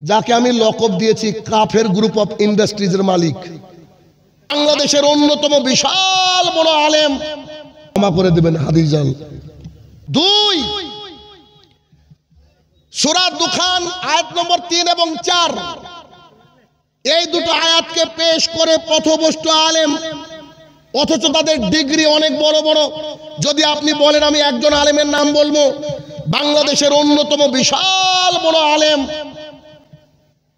যাকে আমি লকব দিয়েছি কাফের গ্রুপ অফ ইন্ডাস্ট্রিজের মালিক, বাংলাদেশের অন্যতম বিশাল বড় আলেম, ক্ষমা করে দেবেন হাদিস জাল। 2 সূরা দুখান আয়াত নম্বর 3 এবং 4, এই দুটো আয়াতকে পেশ করে পথভ্রষ্ট আলেম, অথচ তাদের ডিগ্রি অনেক বড় বড়। যদি আপনি বলেন আমি একজন আলেমের নাম বলবো, বাংলাদেশের অন্যতম বিশাল বড় আলেম,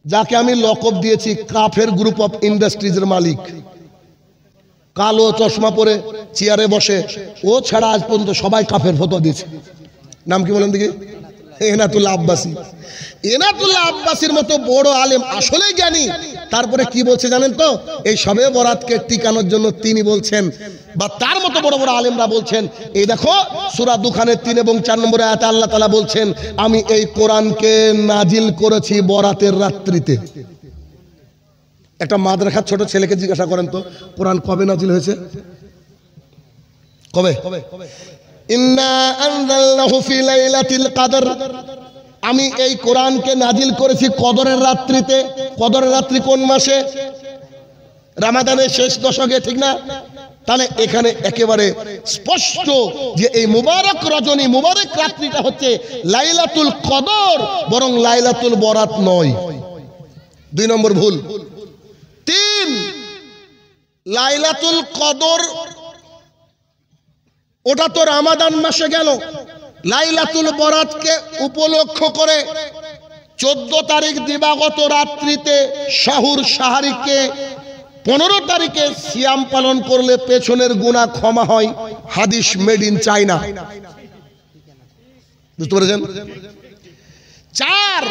যাকে আমি লকব দিয়েছি কাফের গ্রুপ অফ ইন্ডাস্ট্রিজের মালিক, কালো চশমা পরে চেয়ারে বসে, ও ছাড়া আজ পর্যন্ত সবাই কাফের ফতোয়া দিয়েছে। নাম কি বলেন দেখি? এনাতুল্লাহ আব্বাসী। এনাতুল্লাহ আব্বাসীর মতো বড় আলেম, আসলেই জ্ঞানী। তারপরে কি বলছে জানেন তো? এই শবে বরাতকে টিকানোর জন্য তিনি বলছেন, বা তার মতো বড় বড় আলেমরা বলছেন, এই দেখো সূরা দুখানের 3 এবং 4 নম্বরে আয়াতে আল্লাহ তাআলা বলছেন, আমি এই কোরআনকে নাজিল করেছি বরাতের রাত্রিতে। একটা মাদ্রাসার ছোট ছেলেকে জিজ্ঞাসা করেন তো, কোরআন কবে নাজিল হয়েছে? কবে? ইন্না আনজালনাহু ফি লাইলাতিল কদর, আমি এই কোরআনকে নাজিল করেছি কদরের রাত্রিতে। কদরের রাত্রি কোন মাসে? রমাদানের শেষ দশকে, ঠিক না? তাহলে এখানে একেবারে স্পষ্ট যে এই মুবারক রজনী, মুবারক রাত্রিটা হচ্ছে লাইলাতুল কদর, বরং লাইলাতুল বরাত নয়। 2 নম্বর ভুল। 3 লাইলাতুল কদর ওটা তো রমাদান মাসে গেল। লাইলাতুল বরাতকে উপলক্ষ করে 14 তারিখ দিবাগত রাত্রিতে শাহুর শাহরিকে 15 তারিখে সিয়াম পালন করলে পেছনের গুনাহ ক্ষমা হয়। হাদিস মেড ইন চায়না। বুঝতে পেরেছেন? 4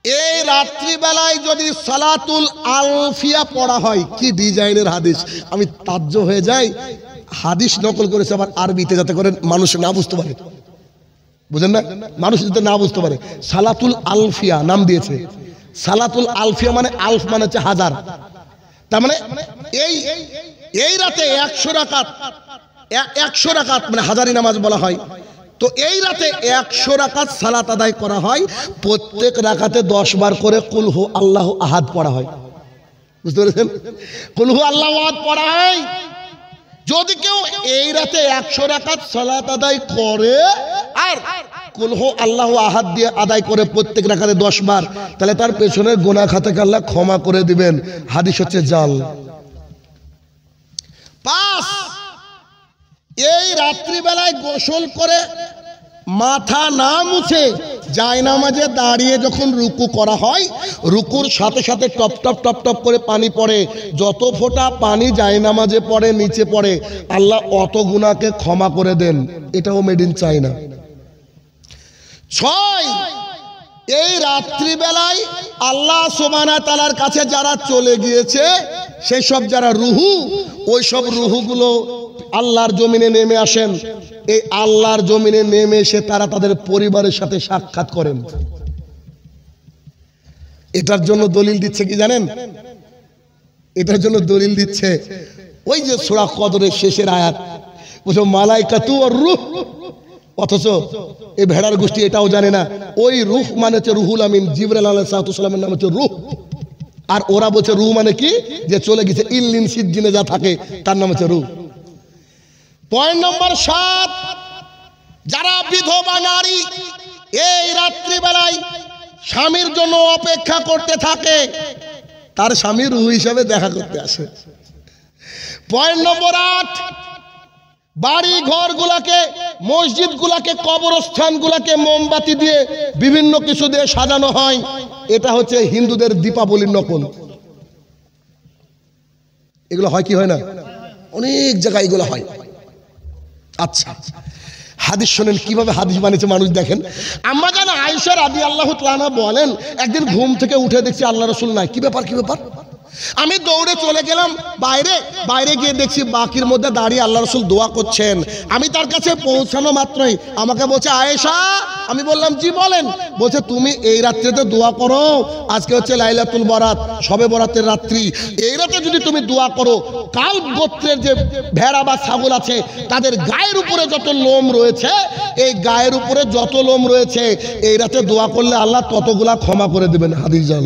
এই রাত্রিবেলায় যদি সালাতুল আলফিয়া পড়া হয়, কি ডিজাইনের হাদিস! আমি তাজ্জব হয়ে যাই, হাদিস নকল করেছে আবার আরবিতে, যাতে করে মানুষ না বুঝতে পারে। বুঝেন না? মানুষ যাতে না বুঝতে পারে। সালাতুল আলফিয়া নাম দিয়েছে। সালাতুল আলফিয়া মানে আলফ মানে হচ্ছে হাজার। তার মানে এই রাতে 100 রাকাত মানে হাজারি নামাজ বলা হয়। তো এই রাতে 100 রাকাত সালাত আদায় করা হয়। প্রত্যেক রাকাতে 10 বার করে কুল হু আল্লাহু আহাদ পড়া হয়। বুঝতে পেরেছেন? কুল হু আল্লাহু আহাদ পড়া হয়। যদি কেউ এই রাতে 100 রাকাত সালাত আদায় করে আর কুল হু আল্লাহু আহাদ দিয়ে আদায় করে প্রত্যেক রাকাতে 10 বার, তাহলে তার পেছনের গুনাহ খাতাকে আল্লাহ ক্ষমা করে দিবেন। হাদিস হচ্ছে জাল। 5 এই রাত্রিবেলায় গোসল করে মাথা না মুছে জায়নামাজে দাঁড়িয়ে যখন রুকু করা হয়, রুকুর সাথে সাথে টপ টপ টপ টপ করে পানি পড়ে। যত ফোঁটা পানি জায়নামাজে পড়ে, নিচে পড়ে, আল্লাহ অত গুনাহকে ক্ষমা করে দেন। এটাও মেড ইন চায়না। 6 এই রাত্রিবেলায় আল্লাহ সুবহানাহু ওয়া তাআলার কাছে যারা চলে গিয়েছে, সেই সব যারা রুহু, ওই সব রুহুগুলো আল্লাহর জমিনে নেমে আসেন। এই আল্লাহর জমিনে নেমে এসে তারা তাদের পরিবারের সাথে সাক্ষাৎ করেন। এটার জন্য দলিল দিচ্ছে কি জানেন? এটার জন্য দলিল দিচ্ছে ওই যে সূরা কদরের শেষের আয়াত, বুঝো মালাইকাতু আর রূহ। অথচ এই ভেড়ার গোষ্ঠী এটাও জানে না ওই রূহ মানে হচ্ছে রুহুল আমিন, জিবরাইল আলাইহিস সালামের নাম হচ্ছে রূহ। আর ওরা বলছে রূহ মানে কি? যে চলে গেছে ইল্লিন সিজ্জিনে যা থাকে তার নাম হচ্ছে রূহ। পয়েন্ট নম্বর 7 যারা বিধবা নারী এই রাত্রিবেলায় স্বামীর জন্য অপেক্ষা করতে থাকে, তার স্বামী রূহ হিসাবে দেখা করতে আসে। পয়েন্ট নম্বর 8 বাড়ি ঘরগুলাকে, মসজিদগুলাকে, কবরস্থানগুলাকে মোমবাতি দিয়ে বিভিন্ন কিছু দিয়ে সাজানো হয়। এটা হচ্ছে হিন্দুদের দীপাবলির নকল। এগুলো হয় কি হয় না? অনেক জায়গায় এগুলো হয়। আচ্ছা, হাদিস শোনেন কিভাবে হাদিস বানিয়েছে মানুষ। দেখেন, আম্মা জান আয়েশা রাদিয়াল্লাহু তাআলা বলেন, একদিন ঘুম থেকে উঠে দেখছি আল্লাহ রাসূল নাই। কি ব্যাপার? আমি দৌড়ে চলে গেলাম বাইরে গিয়ে দেখছি বাকির মধ্যে দাঁড়িয়ে আল্লাহ রাসূল দোয়া করছেন। আমি তার কাছে পৌঁছানো মাত্রই আমাকে বলছে আয়েশা। আমি বললাম জি বলেন। বলছে তুমি এই রাত্রিতে দোয়া করো, আজকে হচ্ছে লাইলাতুল বরাত, শবে বরাতের রাত্রি, এই রাতে যদি তুমি দোয়া করো, কাল গোত্রের যে ভেড়া বা ছাগল আছে তাদের গায়ের উপরে যত লোম রয়েছে, এই গায়ের উপরে যত লোম রয়েছে এই রাতে দোয়া করলে আল্লাহ ততগুলা ক্ষমা করে দেবেন। হাদিস জান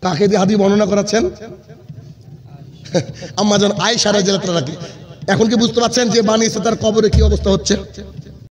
কাকে দিয়ে হাদিস বর্ণনা করাচ্ছেন? আম্মা জান আয়েশা রাদিয়াল্লাহু তাআলা। এখন কি বুঝতে পারছেন যে বানি ইসরাঈলের কবরে কি অবস্থা হচ্ছে?